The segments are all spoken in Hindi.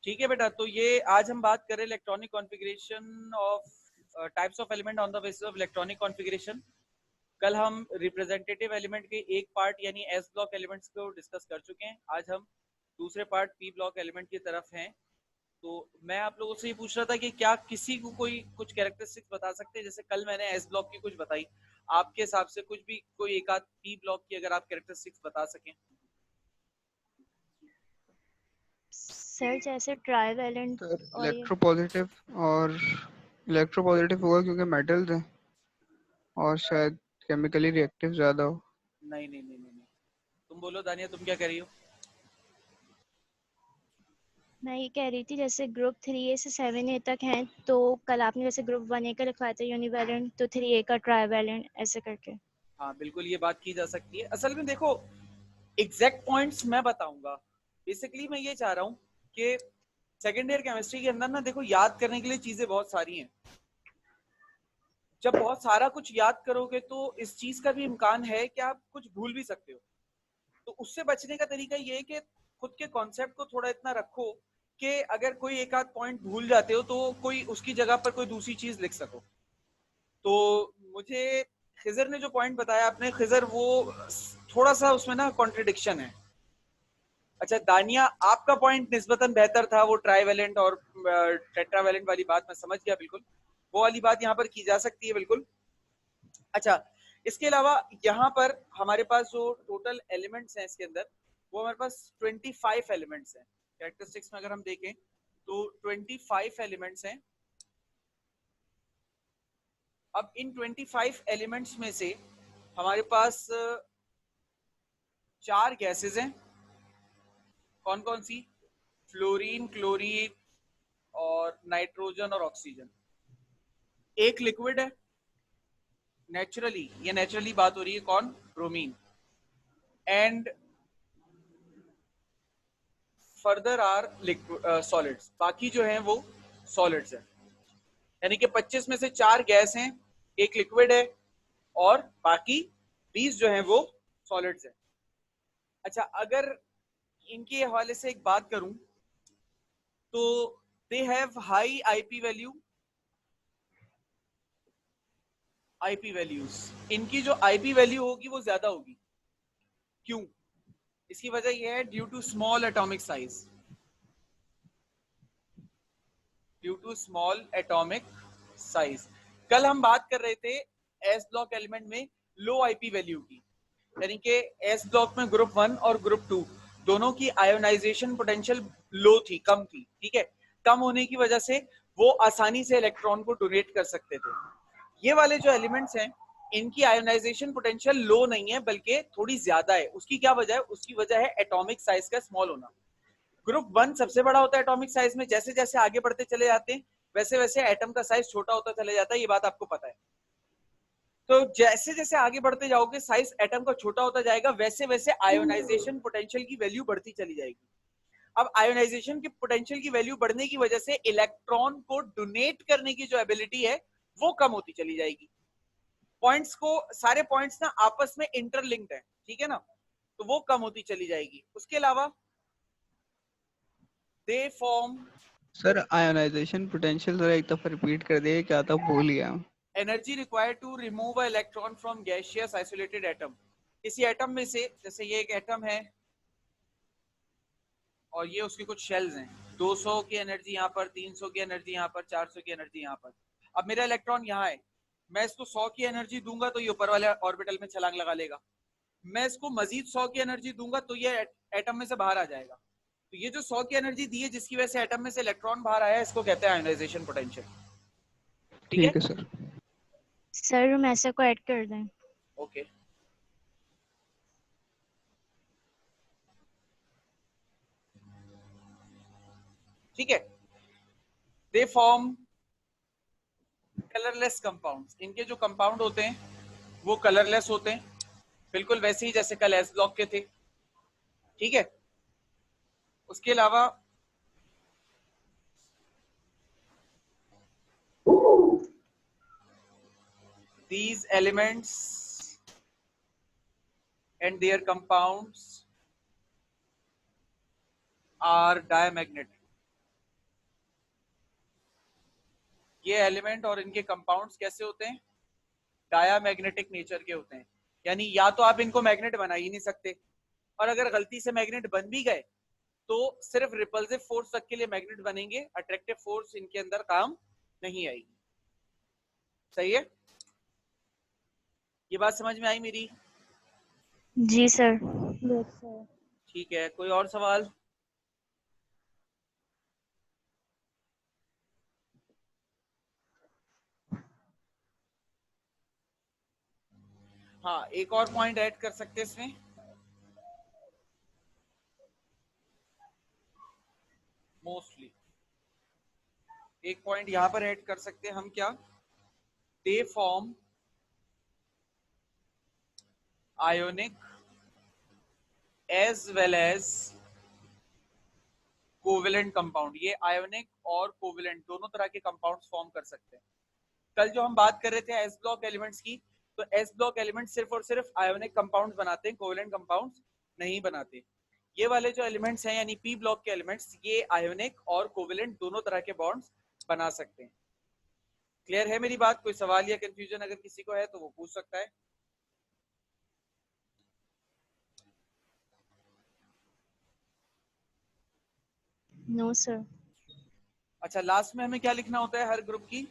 ठीक है बेटा, तो ये आज हम बात करें electronic configuration of types of element on the basis of electronic configuration. कल हम रिप्रेजेंटेटिव एलिमेंट के एक पार्ट यानी एस ब्लॉक एलिमेंट्स को डिस्कस कर चुके हैं। आज हम दूसरे पार्ट पी ब्लॉक एलिमेंट की तरफ हैं। तो मैं आप लोगों से ये पूछ रहा था कि क्या किसी को कोई कुछ कैरेक्टरिस्टिक्स बता सकते हैं? जैसे कल मैंने एस ब्लॉक की कुछ बताई, आपके हिसाब से कुछ भी कोई एक आध पी ब्लॉक की अगर आप कैरेक्टरिस्टिक्स बता सकें। सर जैसे ट्राइवेलेंट सर और ये इलेक्ट्रोपॉजिटिव और इलेक्ट्रोपॉजिटिव होगा क्योंकि मेटल्स हैं और शायद केमिकली रिएक्टिव ज्यादा हो। नहीं नहीं नहीं नहीं नहीं। तुम बोलो दानिया, तुम क्या कह रही हो? मैं ये कह रही थी जैसे ग्रुप 3A से 7A तक हैं, तो कल आपने जैसे ग्रुप 1A का लिखवाया था यूनिवेलेंट, तो 3A का ट्राइवेलेंट ऐसे करके। हाँ बिल्कुल, ये बात की जा सकती है। असल में देखो, एग्जैक्ट पॉइंट्स मैं बताऊंगा। बेसिकली मैं ये चाह रहा हूँ कि सेकेंड ईयर केमिस्ट्री के अंदर ना देखो, याद करने के लिए चीजें बहुत सारी हैं। जब बहुत सारा कुछ याद करोगे तो इस चीज का भी इम्कान है कि आप कुछ भूल भी सकते हो। तो उससे बचने का तरीका ये है कि खुद के कॉन्सेप्ट को थोड़ा इतना रखो कि अगर कोई एक आध पॉइंट भूल जाते हो तो कोई उसकी जगह पर कोई दूसरी चीज लिख सको। तो मुझे खिजर ने जो पॉइंट बताया, आपने खिजर, वो थोड़ा सा उसमें ना कॉन्ट्रडिक्शन है। अच्छा दानिया, आपका पॉइंट निस्बतन बेहतर था, वो ट्राइवेलेंट और टेट्रावेलेंट वाली बात मैं समझ गया बिल्कुल। वो वाली बात यहाँ पर की जा सकती है बिल्कुल। अच्छा, इसके अलावा यहाँ पर हमारे पास जो टोटल एलिमेंट्स हैं इसके अंदर, वो हमारे पास 25 एलिमेंट्स हैं। कैरेक्टरिस्टिक्स में अगर हम देखें तो 25 एलिमेंट्स हैं। अब इन 25 एलिमेंट्स में से हमारे पास 4 गैसेस हैं। कौन कौन सी? फ्लोरीन, क्लोरीन और नाइट्रोजन और ऑक्सीजन। एक लिक्विड है नेचुरली, ये नेचुरली बात हो रही है, कौन? Bromine. And further are solids, बाकी जो हैं वो सॉलिड्स हैं। यानी कि 25 में से 4 गैस हैं, एक लिक्विड है और बाकी 20 जो हैं वो सॉलिड्स हैं। अच्छा, अगर इनके हवाले से एक बात करूं तो they have high IP value, IP values. इनकी जो आईपी वैल्यू होगी वो ज्यादा होगी। क्यों? इसकी वजह यह है due to small atomic size, due to small atomic size. कल हम बात कर रहे थे एस ब्लॉक एलिमेंट में लो आईपी वैल्यू की, यानी कि एस ब्लॉक में ग्रुप 1 और ग्रुप 2 दोनों की आयोनाइजेशन पोटेंशियल लो थी, कम थी। ठीक है, कम होने की वजह से वो आसानी से इलेक्ट्रॉन को डोनेट कर सकते थे। ये वाले जो एलिमेंट्स हैं, इनकी आयोनाइजेशन पोटेंशियल लो नहीं है बल्कि थोड़ी ज्यादा है। उसकी क्या वजह है? उसकी वजह है एटॉमिक साइज का स्मॉल होना। ग्रुप 1 सबसे बड़ा होता है एटॉमिक साइज में, जैसे जैसे आगे बढ़ते चले जाते हैं वैसे वैसे एटम का साइज छोटा होता चले जाता है, ये बात आपको पता है। तो जैसे जैसे आगे बढ़ते जाओगे साइज एटम का छोटा होता जाएगा, वैसे वैसे आयोनाइजेशन पोटेंशियल की वैल्यू बढ़ती चली जाएगी। अब आयोनाइजेशन की पोटेंशियल की वैल्यू बढ़ने की वजह से इलेक्ट्रॉन को डोनेट करने की जो एबिलिटी है वो कम होती चली जाएगी। पॉइंट्स को, सारे पॉइंट्स ना आपस में इंटरलिंक्ड है, ठीक है ना, तो वो कम होती चली जाएगी। उसके अलावा they form sir ionization potential जरा एक दफा रिपीट कर दिए, क्या था भूल गया। Energy required to remove a electron from gaseous isolated atom. किसी एटम में से, जैसे ये एक एटम है और ये उसकी कुछ शेल्स हैं, 200 की एनर्जी यहाँ पर, 300 की एनर्जी यहाँ पर, 400 की एनर्जी यहाँ पर। अब मेरा इलेक्ट्रॉन यहाँ है, मैं इसको 100 की एनर्जी दूंगा तो ये ऊपर वाले ऑर्बिटल में छलांग लगा लेगा। मैं इसको मजीद 100 की एनर्जी दूंगा तो ये एटम में से बाहर आ जाएगा। तो ये जो 100 की एनर्जी दी है जिसकी वजह से एटम में से इलेक्ट्रॉन बाहर आया है, इसको कहते हैं आयोनाइजेशन पोटेंशियल। ठीक है, ठीक है सर। सर हम ऐसा को ऐड कर दें। ओके। ठीक है, दे फॉर्म कलरलेस कंपाउंड्स। इनके जो कंपाउंड होते हैं वो कलरलेस होते हैं, बिल्कुल वैसे ही जैसे कल एस ब्लॉक के थे। ठीक है, उसके अलावा these elements and their compounds are diamagnetic. ये एलिमेंट और इनके कंपाउंड्स कैसे होते हैं, डायामैग्नेटिक नेचर के होते हैं, यानी या तो आप इनको मैग्नेट बना ही नहीं सकते, और अगर गलती से मैग्नेट बन भी गए तो सिर्फ रिपल्सिव फोर्स तक के लिए मैग्नेट बनेंगे, अट्रैक्टिव फोर्स इनके अंदर काम नहीं आएगी। सही है, ये बात समझ में आई मेरी? जी सर। ठीक है, कोई और सवाल? हाँ, एक और पॉइंट ऐड कर सकते हैं इसमें, मोस्टली एक पॉइंट यहां पर ऐड कर सकते हैं हम, क्या, they form ionic as well as covalent compound. ये आयोनिक और कोवेलेंट दोनों तरह के कंपाउंड्स फॉर्म कर सकते हैं। कल जो हम बात कर रहे थे एस ब्लॉक एलिमेंट्स की, तो एस ब्लॉक एलिमेंट सिर्फ और सिर्फ आयोनिक कंपाउंड्स बनाते हैं, कोवेलेंट कंपाउंड्स नहीं बनाते। ये वाले जो एलिमेंट्स हैं यानी पी ब्लॉक के एलिमेंट्स, ये आयोनिक और कोवेलेंट दोनों तरह के बॉन्ड्स बना सकते हैं। क्लियर है मेरी बात? कोई सवाल या कंफ्यूजन अगर किसी को है तो वो पूछ सकता है। No sir. अच्छा, लास्ट में हमें क्या लिखना होता है हर ग्रुप की?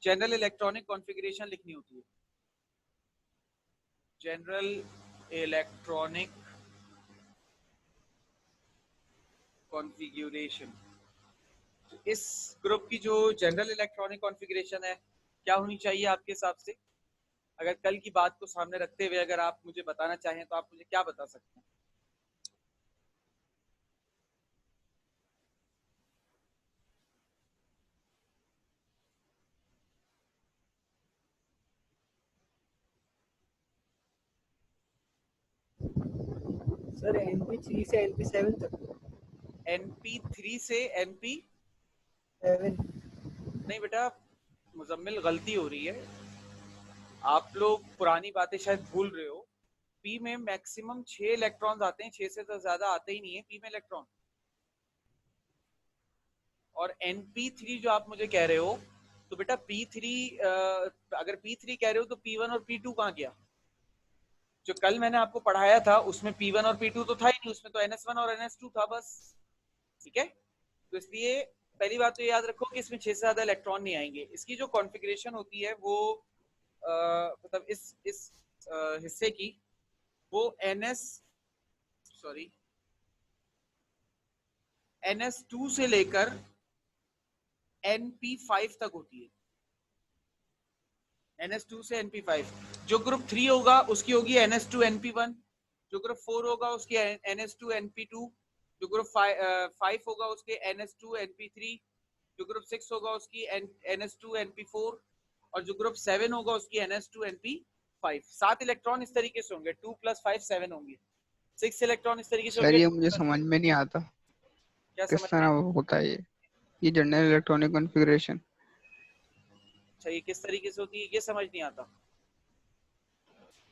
जनरल इलेक्ट्रॉनिक कॉन्फ़िगरेशन लिखनी होती है। जनरल इलेक्ट्रॉनिक कॉन्फ़िगरेशन, इस ग्रुप की जो जनरल इलेक्ट्रॉनिक कॉन्फ़िगरेशन है क्या होनी चाहिए आपके हिसाब से? अगर कल की बात को सामने रखते हुए अगर आप मुझे बताना चाहें तो आप मुझे क्या बता सकते हैं? सर NP3 से NP7 तक। NP3 से NP7 नहीं बेटा, मुजम्मिल गलती हो रही है, आप लोग पुरानी बातें शायद भूल रहे हो। पी में मैक्सिमम 6 इलेक्ट्रॉन्स आते हैं, 6 से तो ज्यादा आते ही नहीं है पी में इलेक्ट्रॉन। और NP3 जो आप मुझे कह रहे हो, तो बेटा P3, अगर P3 कह रहे हो तो P1 और P2 कहाँ गया? जो कल मैंने आपको पढ़ाया था उसमें P1 और P2 तो था ही नहीं, उसमें तो NS1 और NS2 था बस। ठीक है, तो इसलिए पहली बात तो याद रखो कि इसमें 6 से ज्यादा इलेक्ट्रॉन नहीं आएंगे। इसकी जो कॉन्फ़िगरेशन होती है वो मतलब इस हिस्से की, वो NS2 से लेकर NP5 तक होती है। NS2 से NP5। जो ग्रुप 3 होगा उसकी होगी NS2 NP1, जो ग्रुप 4 होगा उसकी NS2 NP2, जो ग्रुप 5 होगा उसके NS2 NP3, जो ग्रुप 6 होगा उसकी NS2 NP4, और जो ग्रुप 7 होगा उसकी NS2 NP5। 7 इलेक्ट्रॉन इस तरीके से होंगे, 2 + 5 7 होंगे। 6 इलेक्ट्रॉन इस तरीके से सर होंगे। ये मुझे समझ में नहीं आता, क्या किस समझ में? तरह होता है ये जनरल इलेक्ट्रॉनिक कॉन्फ़िगरेशन? अच्छा, ये किस तरीके से होती है ये समझ नहीं आता?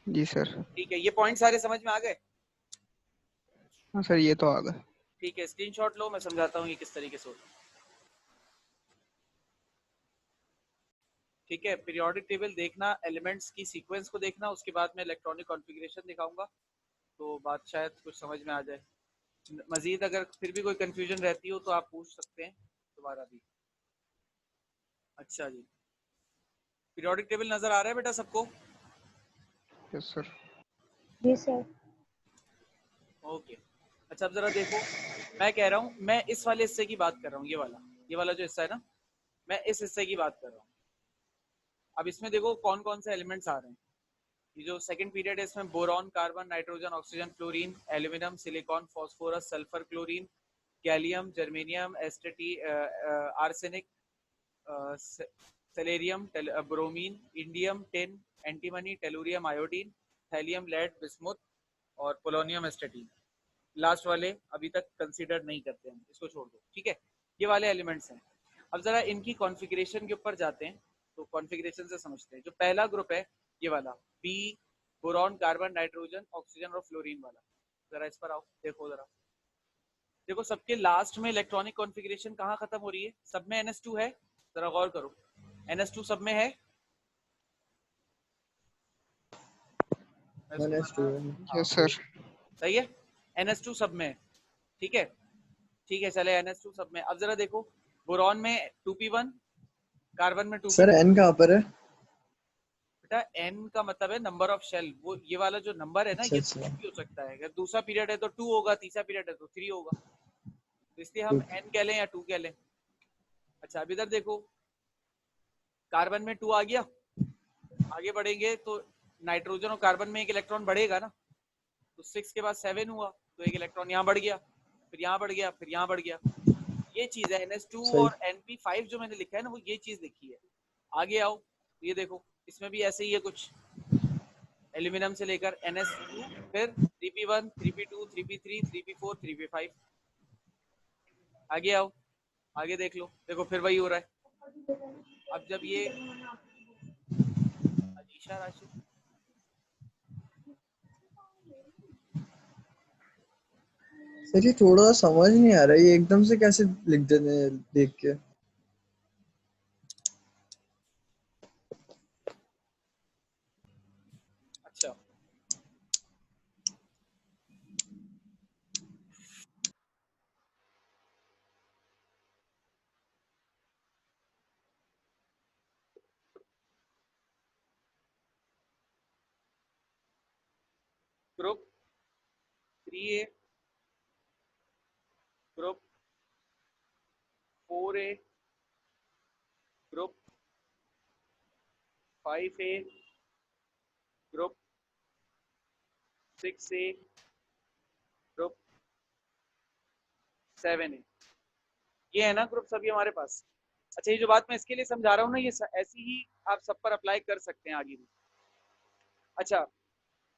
जी सर। ठीक है, ये पॉइंट सारे समझ में आ गए? हाँ सर, ये तो आ गया। ठीक है, स्क्रीनशॉट लो, मैं समझाता हूँ ये किस तरीके से होता है। ठीक है, पीरियोडिक टेबल देखना, एलिमेंट्स की सीक्वेंस को देखना, उसके बाद में इलेक्ट्रॉनिक कॉन्फ़िगरेशन दिखाऊंगा, तो बात शायद कुछ समझ में आ जाए। मजीद अगर फिर भी कोई कंफ्यूजन रहती हो तो आप पूछ सकते हैं दोबारा भी। अच्छा जी, पीरियोडिक टेबल नजर आ रहा है बेटा सबको? Yes sir. जी सर। ओके, अच्छा अब जरा देखो, मैं कह रहा हूँ, मैं इस वाले हिस्से की बात कर रहा हूँ, ये वाला जो हिस्सा है ना, मैं इस हिस्से की बात कर रहा हूँ। अब इसमें देखो कौन कौन से एलिमेंट्स आ रहे हैं। ये जो सेकंड पीरियड है इसमें boron, carbon, nitrogen, oxygen, fluorine, aluminium, silicon, phosphorus, sulphur, chlorine, gallium, germanium, astatine, arsenic, selenium, bromine, indium, tin, antimony, tellurium, iodine, thallium, lead, bismuth और पोलोनियम एस्टेटीन। लास्ट वाले अभी तक कंसीडर नहीं करते हैं, इसको छोड़ दो। ठीक है, ये वाले एलिमेंट्स हैं। अब जरा इनकी कॉन्फ़िगरेशन के ऊपर जाते हैं, तो कॉन्फ़िगरेशन से समझते हैं। जो पहला ग्रुप है ये वाला, B, boron, carbon, nitrogen, oxygen और फ्लोरीन वाला, जरा इस पर आओ, देखो जरा। देखो सबके लास्ट में इलेक्ट्रॉनिक कॉन्फ़िगरेशन कहाँ खत्म हो रही है? सब में NS2 है, जरा गौर करो। NS2 सब में है? NS2 yes sir. सही है, NS2 सब में है, ठीक है, ठीक है, चले NS2 सब में। अब जरा देखो, बोरॉन में 2p1, कार्बन में 2p2। सर N कहाँ पर है? बेटा N का मतलब है नंबर ऑफ शेल, वो ये वाला जो नंबर है ना, अच्छा, ये अच्छा। 2 भी हो सकता है। अगर दूसरा पीरियड है तो 2 होगा, तीसरा पीरियड है तो 3 होगा, तो इसलिए हम Okay. N कह लें या 2 कह लें। अच्छा अब इधर देखो, कार्बन में 2 आ गया, आगे बढ़ेंगे तो नाइट्रोजन और कार्बन में एक इलेक्ट्रॉन बढ़ेगा ना, तो 6 के बाद 7 हुआ, तो एक इलेक्ट्रॉन यहाँ बढ़ गया, फिर यहाँ बढ़ गया, फिर यहाँ बढ़ गया। ये चीज है NS2 सही। और NP5 जो मैंने लिखा है ना, वो ये चीज लिखी है। आगे आओ, ये देखो, इसमें भी ऐसे ही है कुछ, एल्यूमिनियम से लेकर NS2, फिर 3p1, 3p2, 3p3, 3p4, 3p5। आगे आओ, आगे देख लो, देखो फिर वही हो रहा है। अब जब ये अलीशा राशिद, सर ये थोड़ा समझ नहीं आ रहा है, ये एकदम से कैसे लिख देते हैं देख के। अच्छा group 3A, group 4A, group 5A, group 6A, group 7A, ये है ना ग्रुप सभी हमारे पास। अच्छा, ये जो बात मैं इसके लिए समझा रहा हूँ ना, ये ऐसी ही आप सब पर अप्लाई कर सकते हैं आगे भी। अच्छा,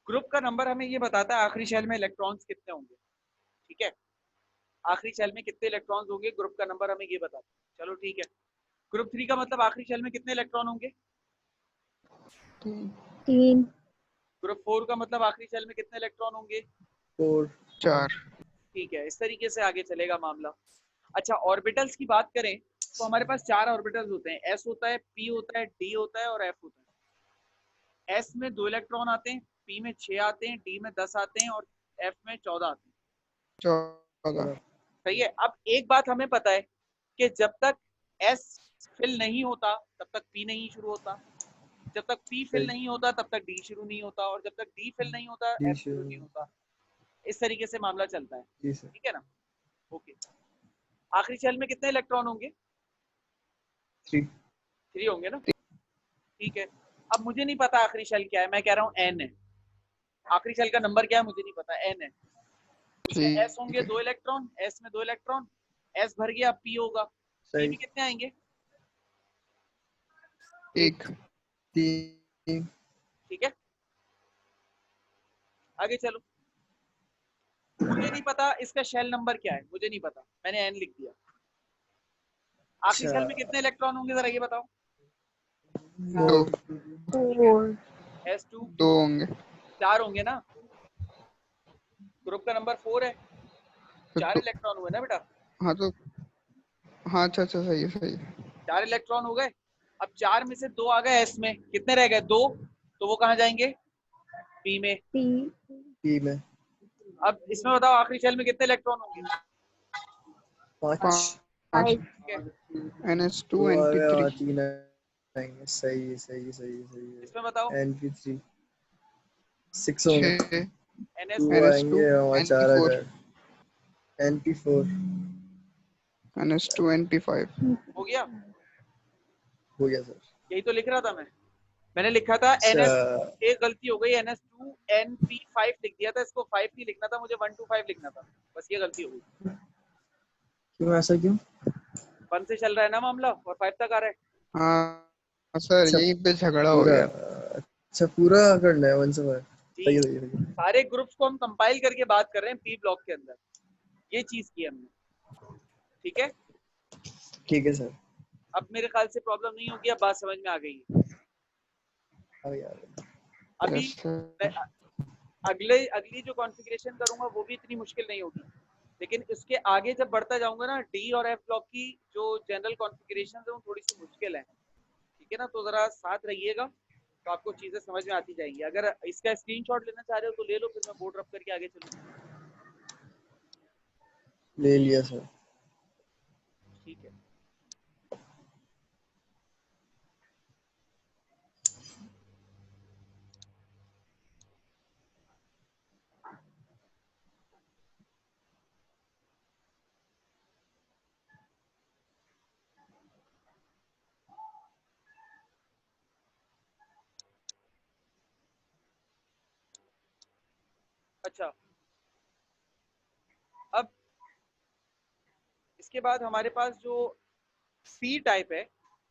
ग्रुप का नंबर हमें ये बताता है आखिरी शेल में इलेक्ट्रॉन्स कितने होंगे, ठीक है, आखिरी शेल में कितने इलेक्ट्रॉन्स होंगे, ग्रुप का नंबर हमें ये बताता है। चलो ठीक है, ग्रुप 3 का मतलब आखिरी शेल में कितने इलेक्ट्रॉन होंगे? 3। ग्रुप 4 का मतलब आखिरी शेल में कितने इलेक्ट्रॉन होंगे? 4। 4। ठीक है, इस तरीके से आगे चलेगा मामला। अच्छा, ऑर्बिटल्स की बात करें तो हमारे पास 4 ऑर्बिटल्स होते हैं, S होता है, P होता है, D होता है और F होता है। S में 2 इलेक्ट्रॉन आते हैं, P में 6 आते हैं, D में 10 आते हैं और F में 14 आते हैं। 14। सही है। अब एक बात हमें पता है कि जब तक S फिल नहीं होता तब तक P नहीं शुरू होता, जब तक P फिल नहीं होता तब तक D शुरू नहीं होता, और जब तक D फिल नहीं होता जी F शुरू नहीं सर। होता। इस तरीके से मामला चलता है, जी सर। ठीक है ना? ओके, आखिरी शेल में कितने इलेक्ट्रॉन होंगे? 3। 3 होंगे ना, ठीक है। अब मुझे नहीं पता आखिरी शेल क्या है, मैं कह रहा हूँ N है। आखिरी शेल का नंबर क्या है मुझे नहीं पता, N है। उसमें S ठीक होंगे है। 2 इलेक्ट्रॉन, S में 2 इलेक्ट्रॉन, S भर गया, P होगा, P सही। में कितने आएंगे? 1। 3। ठीक है, आगे चलो। मुझे नहीं पता इसका शेल नंबर क्या है, मुझे नहीं पता, मैंने N लिख दिया। आखिरी अच्छा। शेल में कितने इलेक्ट्रॉन होंगे जरा ये बताओ? 2। 4। S2 2 होंगे 4 होंगे ना, ग्रुप का नंबर 4 है, तो 4 इलेक्ट्रॉन हुए ना बेटा, हाँ तो हाँ, अच्छा अच्छा, सही है सही है। 4 इलेक्ट्रॉन हो गए। अब 4 में से 2 आ गए S में, कितने रह गए? 2, तो वो कहाँ जाएंगे? P में। P। P में अब इसमें बताओ आखिरी शेल में कितने इलेक्ट्रॉन होंगे? 5। 5। ठीक है, NS2 2 आ गया, NP3। 3 आएंगे। सही है, सही है, सही है, सही है। इसमें बताओ NP3 6 होंगे। 6। NS 2 NS2 आएंगे और 4 आ NP4। जाए। NP4 NS2 NP5। हो गया, हो गया सर। यही तो लिख रहा था मैं, मैंने लिखा था अच्छा। NS, एक गलती हो गई, NS2 NP5 लिख दिया था, इसको 5 नहीं लिखना था मुझे, 1 to 5 लिखना था, बस ये गलती हो गई। क्यों, ऐसा क्यों? 1 से चल रहा है ना मामला और 5 तक आ रहा है। हाँ सर, अच्छा यहीं पे झगड़ा हो पूरा, गया। अच्छा पूरा करना है 1 से 5। जी, सही है, सही है, सही है। सारे ग्रुप्स को हम कंपाइल करके बात कर रहे हैं P ब्लॉक के अंदर, ये चीज की हमने, ठीक है। ठीक है सर। अब मेरे ख्याल से प्रॉब्लम नहीं होगी, अब बात समझ में आ गई है। आ गया, आ गया। अभी यस सर। मैं अगली जो कॉन्फ़िगरेशन करूंगा वो भी इतनी मुश्किल नहीं होगी, लेकिन इसके आगे जब बढ़ता जाऊंगा ना, डी और एफ ब्लॉक की जो जनरल कॉन्फ़िगरेशन है वो थोड़ी सी मुश्किल है, ठीक ठीक है ना, तो जरा साथ रहिएगा तो आपको चीजें समझ में आती जाएंगी। अगर इसका स्क्रीनशॉट लेना चाह रहे हो तो ले लो, फिर मैं बोर्ड रब करके आगे चलूँ। ले लिया सर। ठीक है। अच्छा, अब इसके बाद हमारे पास जो सी टाइप है,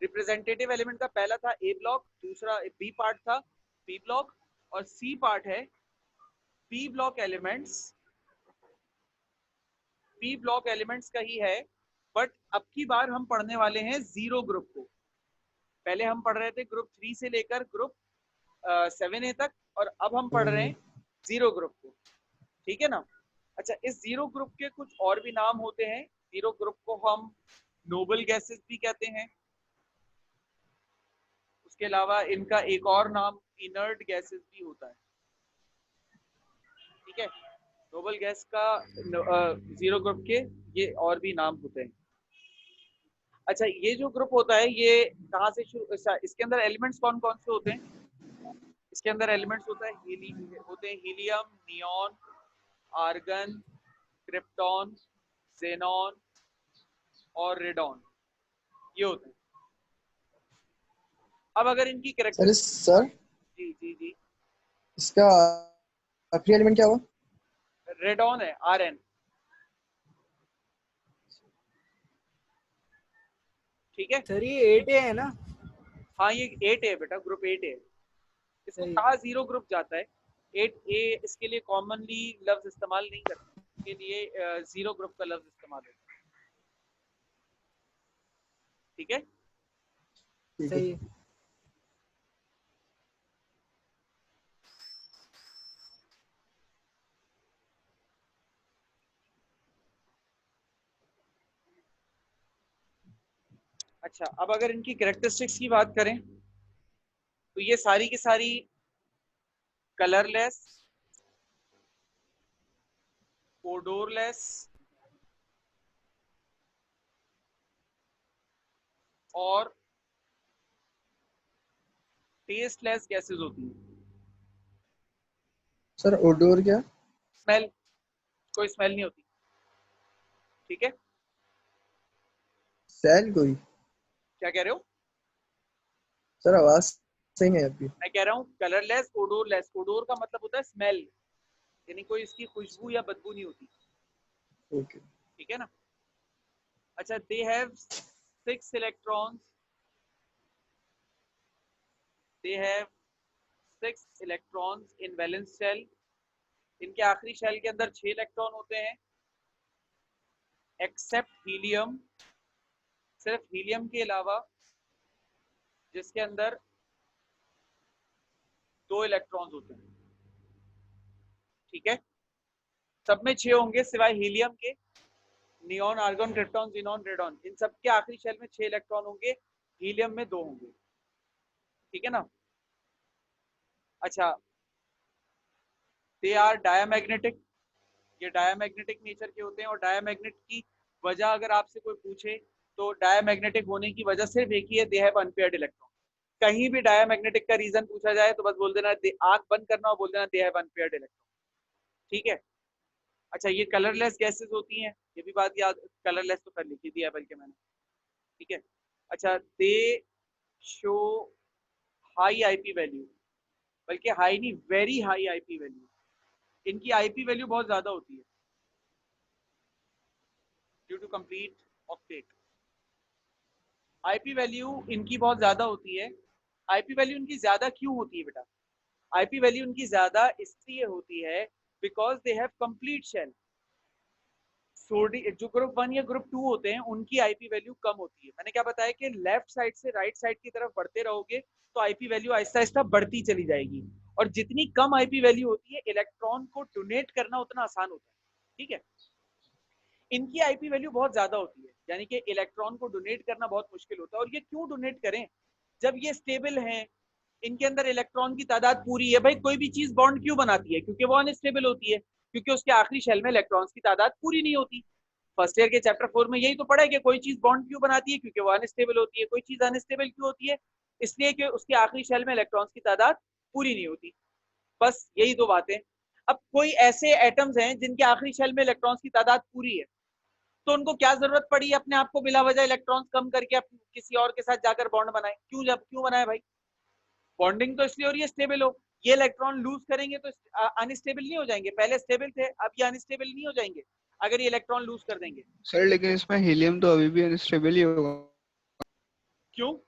रिप्रेजेंटेटिव एलिमेंट का पहला था ए ब्लॉक, दूसरा बी पार्ट था बी ब्लॉक, और सी पार्ट है P block elements. P block elements का ही है, बट अब की बार हम पढ़ने वाले हैं जीरो ग्रुप को। पहले हम पढ़ रहे थे ग्रुप 3 से लेकर ग्रुप 7A तक, और अब हम पढ़ रहे हैं जीरो ग्रुप को, ठीक है ना। अच्छा, इस जीरो ग्रुप के कुछ और भी नाम होते हैं। जीरो ग्रुप को हम नोबल गैसेस भी कहते हैं। उसके अलावा इनका एक और नाम इनर्ट गैसेस भी होता है, ठीक है। नोबल गैस का जीरो ग्रुप के ये और भी नाम होते हैं। अच्छा, ये जो ग्रुप होता है ये कहाँ से शुरू, इसके अंदर एलिमेंट्स कौन कौन से होते हैं? इसके अंदर एलिमेंट्स होता है होते हैं helium, neon, argon, krypton, xenon और रेडॉन, ये होते हैं। अब अगर इनकी सर कैरेक्टरिस्टिक, जी जी जी, इसका आखिरी एलिमेंट क्या हुआ? रेडॉन है, Rn, ठीक है। सर ये 8A है ना? हाँ, ये 8 है बेटा, ग्रुप 8 है। इसको सही है। कहा जीरो ग्रुप जाता है। 8A इसके लिए कॉमनली लफ्ज इस्तेमाल नहीं करते, इसके लिए जीरो ग्रुप का लफ्ज इस्तेमाल होता है, ठीक है। ठीक सही है। है। अच्छा, अब अगर इनकी कैरेक्टरिस्टिक्स की बात करें तो ये सारी की सारी कलरलेस, ओडोरलेस और टेस्टलेस गैसेस होती हैं। सर ओडोर क्या? स्मेल, कोई स्मेल नहीं होती, ठीक है। सेल कोई? क्या कह रहे हो? सर आवाज सही नहीं है आपकी। मैं कह रहा हूँ कलरलेस, ओडोरलेस। ओडोर का मतलब होता है स्मेल, यानी कोई इसकी खुशबू या बदबू नहीं होती, ओके। ठीक है ना। अच्छा, they have 6 electrons, they have 6 electrons in valence shell. इनके आखिरी शेल के अंदर 6 इलेक्ट्रॉन होते हैं, एक्सेप्ट हीलियम, सिर्फ हीलियम के अलावा, जिसके अंदर 2 इलेक्ट्रॉन्स होते हैं, ठीक है। सब में 6 होंगे सिवाय हीलियम के। Neon, argon, krypton, xenon, radon, इन सब के आखिरी शेल में 6 इलेक्ट्रॉन होंगे, हीलियम में 2 होंगे, ठीक है ना। अच्छा, दे आर डायामैग्नेटिक, ये डायामैग्नेटिक नेचर के होते हैं। और डायामैग्नेट की वजह अगर आपसे कोई पूछे तो डायामैग्नेटिक होने की वजह सिर्फ एक ही है, दे हैव अनपेयर्ड इलेक्ट्रॉन। कहीं भी डायामैग्नेटिक का रीजन पूछा जाए तो बस बोल देना, आंख बंद करना और बोल देना दे हैव अनपेयर्ड इलेक्ट्रॉन, ठीक है। अच्छा, ये कलरलेस गैसेस होती हैं, ये भी बात याद, कलरलेस तो कर लिखी थी बल्कि मैंने, ठीक है। अच्छा, they show high IP value, बल्कि हाई नहीं, वेरी हाई आईपी वैल्यू। इनकी आईपी वैल्यू बहुत ज्यादा होती है due to complete octet. IP value इनकी बहुत ज्यादा होती है। आईपी वैल्यू इनकी ज्यादा क्यों होती है बेटा? आईपी वैल्यू इनकी ज्यादा इसलिए होती है because they have complete shell. जो ग्रुप 1 या ग्रुप 2 होते हैं उनकी आईपी वैल्यू कम होती है। मैंने क्या बताया कि लेफ्ट साइड से राइट साइड की तरफ बढ़ते रहोगे तो आईपी वैल्यू आहिस्ता आहिस्ता बढ़ती चली जाएगी, और जितनी कम आईपी वैल्यू होती है इलेक्ट्रॉन को डोनेट करना उतना आसान होता है, ठीक है। इनकी आईपी वैल्यू बहुत ज्यादा होती है, यानी कि इलेक्ट्रॉन को डोनेट करना बहुत मुश्किल होता है। और ये क्यों डोनेट करें? जब ये स्टेबल हैं, इनके अंदर इलेक्ट्रॉन की तादाद पूरी है। भाई कोई भी चीज बॉन्ड क्यों बनाती है? क्योंकि वो अनस्टेबल होती है, क्योंकि उसके आखिरी शेल में इलेक्ट्रॉन्स की तादाद पूरी नहीं होती। फर्स्ट ईयर के चैप्टर 4 में यही तो पढ़ा है कि कोई चीज बॉन्ड क्यों बनाती है, क्योंकि वो अनस्टेबल होती है। कोई चीज अनस्टेबल क्यों होती है? इसलिए कि उसके आखिरी शेल में इलेक्ट्रॉन्स की तादाद पूरी नहीं होती। बस यही दो बातें। अब कोई ऐसे एटम्स हैं जिनके आखिरी शेल में इलेक्ट्रॉन्स की तादाद पूरी है, तो उनको क्या जरूरत पड़ी अपने आप को बिला वजह इलेक्ट्रॉन्स कम करके किसी और के साथ जाकर बॉन्ड बनाए? क्यों बनाए भाई? बॉन्डिंग तो इसलिए हो रही है स्टेबल हो। ये इलेक्ट्रॉन लूज करेंगे तो अनस्टेबल नहीं हो जाएंगे? पहले स्टेबल थे, अब ये अनस्टेबल नहीं हो जाएंगे अगर ये इलेक्ट्रॉन लूज कर देंगे? सर लेकिन इसमें हीलियम तो अभी भी अनस्टेबल ही होगा। क्यों?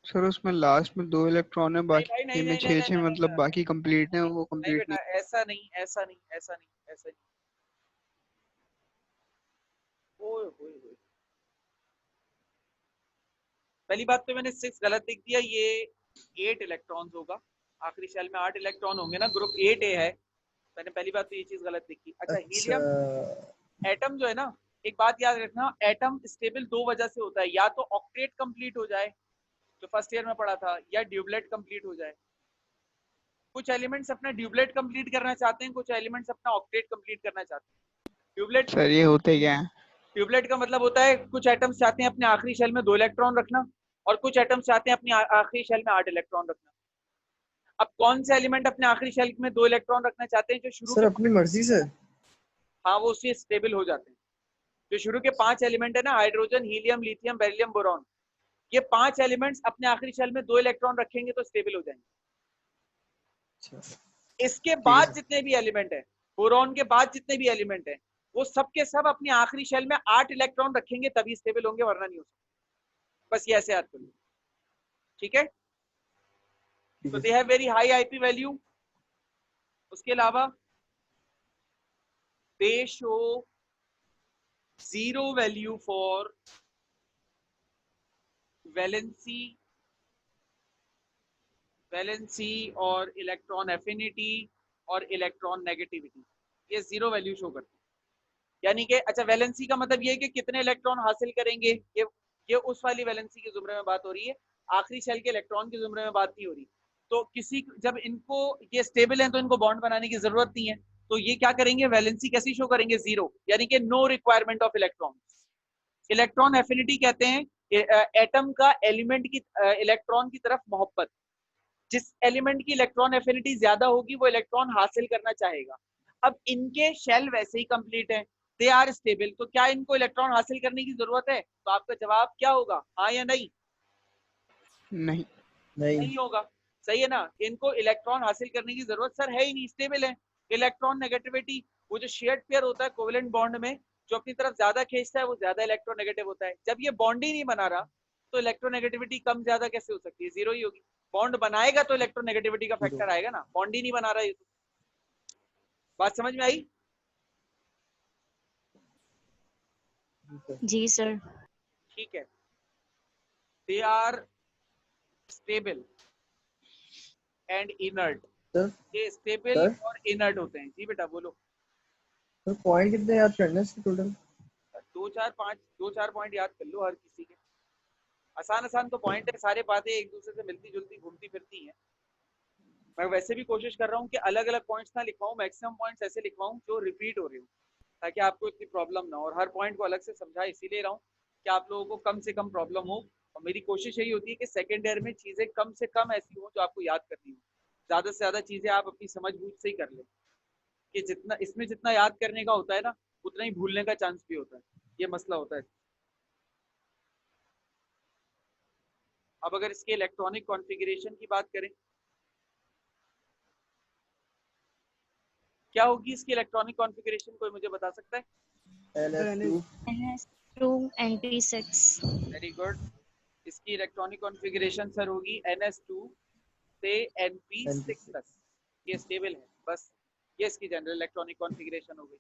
सर उसमें लास्ट में 2 इलेक्ट्रॉन है, नहीं बाकी भाई, नहीं में नहीं नहीं 6 नहीं नहीं मतलब बाकी कंप्लीट है, वो नहीं कंप्लीट बेटा, नहीं। ऐसा नहीं, ऐसा नहीं, ऐसा नहीं, ऐसा नहीं। ओए होए होए। पहली बात तो मैंने 6 गलत लिख दिया, ये 8 इलेक्ट्रॉन्स होगा। आखिरी शेल में 8 इलेक्ट्रॉन होंगे ना, ग्रुप 8A है। मैंने पहली बात तो ये चीज गलत लिखी। अच्छा, अच्छा हीलियम एटम जो है ना, एक बात याद रखना, एटम स्टेबल दो वजह से होता है। या तो ऑक्टेट कंप्लीट हो जाए, जो फर्स्ट ईयर में पढ़ा था, या ड्यूबलेट कंप्लीट हो जाए। कुछ एलिमेंट्स अपना ड्यूबलेट कंप्लीट करना चाहते हैं, कुछ एलिमेंट्स अपना ऑक्टेट कंप्लीट करना चाहते हैं। ड्यूबलेट सर ये होते क्या है? ट्यूबलेट का मतलब होता है कुछ एटम्स चाहते हैं अपने आखिरी शेल में 2 इलेक्ट्रॉन रखना, और कुछ एटम्स चाहते हैं अपनी आखिरी शेल में 8 इलेक्ट्रॉन रखना। अब कौन से एलिमेंट अपने आखिरी शेल में 2 इलेक्ट्रॉन रखना चाहते हैं? जो शुरू सर के अपनी मर्जी से। हाँ, वो उससे स्टेबल हो जाते हैं। जो शुरू के 5 एलिमेंट है ना, hydrogen, helium, lithium, beryllium, boron, ये 5 एलिमेंट्स अपने आखिरी शेल में 2 इलेक्ट्रॉन रखेंगे तो स्टेबल हो जाएंगे। अच्छा इसके ठीक है बाद सर। जितने भी एलिमेंट है, बोरॉन के बाद जितने भी एलिमेंट है, वो सब के सब अपनी आखिरी शेल में 8 इलेक्ट्रॉन रखेंगे तभी स्टेबल होंगे, वरना नहीं हो सकते। बस ये ऐसे याद कर लो, ठीक है? ठीक तो है they have very high IP value. उसके अलावा दे show zero value for valency और इलेक्ट्रॉन एफिनिटी और इलेक्ट्रॉन नेगेटिविटी। ये जीरो वैल्यू शो करते हैं। यानी कि अच्छा, वैलेंसी का मतलब ये है कि कितने इलेक्ट्रॉन हासिल करेंगे। ये उस वाली वैलेंसी के जुमरे में बात हो रही है, आखिरी शेल के इलेक्ट्रॉन के जुमरे में बात नहीं हो रही। तो किसी जब इनको ये स्टेबल हैं तो इनको बॉन्ड बनाने की जरूरत नहीं है, तो ये क्या करेंगे, वैलेंसी कैसी शो करेंगे? जीरो, यानी कि no requirement of electron. Electron affinity कहते हैं एटम का एलिमेंट की इलेक्ट्रॉन की तरफ मोहब्बत। जिस एलिमेंट की इलेक्ट्रॉन एफिनिटी ज्यादा होगी वो इलेक्ट्रॉन हासिल करना चाहेगा। अब इनके शेल वैसे ही कंप्लीट है, दे आर स्टेबल, तो क्या इनको इलेक्ट्रॉन हासिल करने की जरूरत है? तो आपका जवाब क्या होगा, हाँ या नहीं? नहीं। नहीं नहीं होगा। सही है ना? इनको इलेक्ट्रॉन हासिल करने की जरूरत सर है ही नहीं, स्टेबल है। इलेक्ट्रॉन नेगेटिविटी, वो जो शेयर्ड पेयर होता है कोवेलेंट बॉन्ड में, जो अपनी तरफ ज्यादा खींचता है वो ज्यादा इलेक्ट्रोनेगेटिव होता है। जब ये बॉन्ड ही नहीं बना रहा तो इलेक्ट्रोनेगेटिविटी कम ज्यादा कैसे हो सकती है? जीरो ही होगी। बॉन्ड बनाएगा तो इलेक्ट्रोनेगेटिविटी का जीरो फैक्टर आएगा ना, बॉन्ड ही नहीं बना रहा है। बात समझ में आई? जी सर। ठीक है। They are stable and inert. Sir ये स्टेबल सर और इनर्ट होते हैं। जी बेटा बोलो। सर पॉइंट कितने याद करने हैं इसके टोटल? 2-4 पॉइंट याद कर लो हर किसी के। आसान आसान तो पॉइंट है, सारे बातें एक दूसरे से मिलती जुलती घूमती फिरती हैं। मैं वैसे भी कोशिश कर रहा हूँ कि अलग अलग पॉइंट्स ना लिखवाऊं, मैक्सिमम पॉइंट्स ऐसे लिखवाऊं जो रिपीट हो रहे हो, ताकि आपको इतनी प्रॉब्लम ना हो। और हर पॉइंट को अलग से समझा इसीलिए रहा हूँ कि आप लोगों को कम से कम प्रॉब्लम हो। और मेरी कोशिश यही होती है कि सेकेंड ईयर में चीजें कम से कम ऐसी हो जो आपको याद करनी हो। ज्यादा से ज्यादा चीजें आप अपनी समझ बूझ से ही कर लें, कि जितना इसमें जितना याद करने का होता है ना, उतना ही भूलने का चांस भी होता है। ये मसला होता है। अब अगर इसके इलेक्ट्रॉनिक कॉन्फ़िगरेशन की बात करें, क्या होगी इसकी इलेक्ट्रॉनिक कॉन्फ़िगरेशन, कोई मुझे बता सकता है? NF2 NS2 NP6। Very good. इसकी इलेक्ट्रॉनिक कॉन्फ़िगरेशन सर होगी NS2 से NP6 NP6। तक। ये स्टेबल है, बस ये इसकी जनरल इलेक्ट्रॉनिक कॉन्फ़िगरेशन हो गई।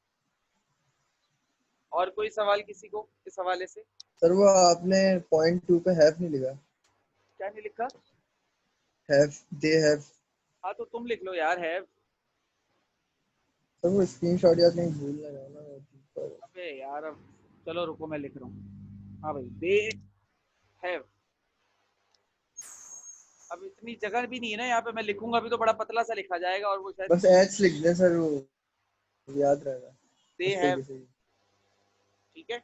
और कोई सवाल किसी को इस हवाले से? सर वो आपने पॉइंट 2 पे हैव नहीं लिखा। क्या नहीं लिखा? Have, they have. हाँ तो तुम लिख लो यार, है। सर वो स्क्रीनशॉट या कहीं भूल ना जाना। अबे यार, अब चलो रुको मैं लिख रहा हूँ। हाँ भाई, दे हैव। अब इतनी जगह भी नहीं है ना यहाँ पे, मैं लिखूंगा भी तो बड़ा पतला सा लिखा जाएगा और वो शायद बस एच लिख दें सर, वो याद रहेगा दे उस हैव। तरीके से। ठीक है,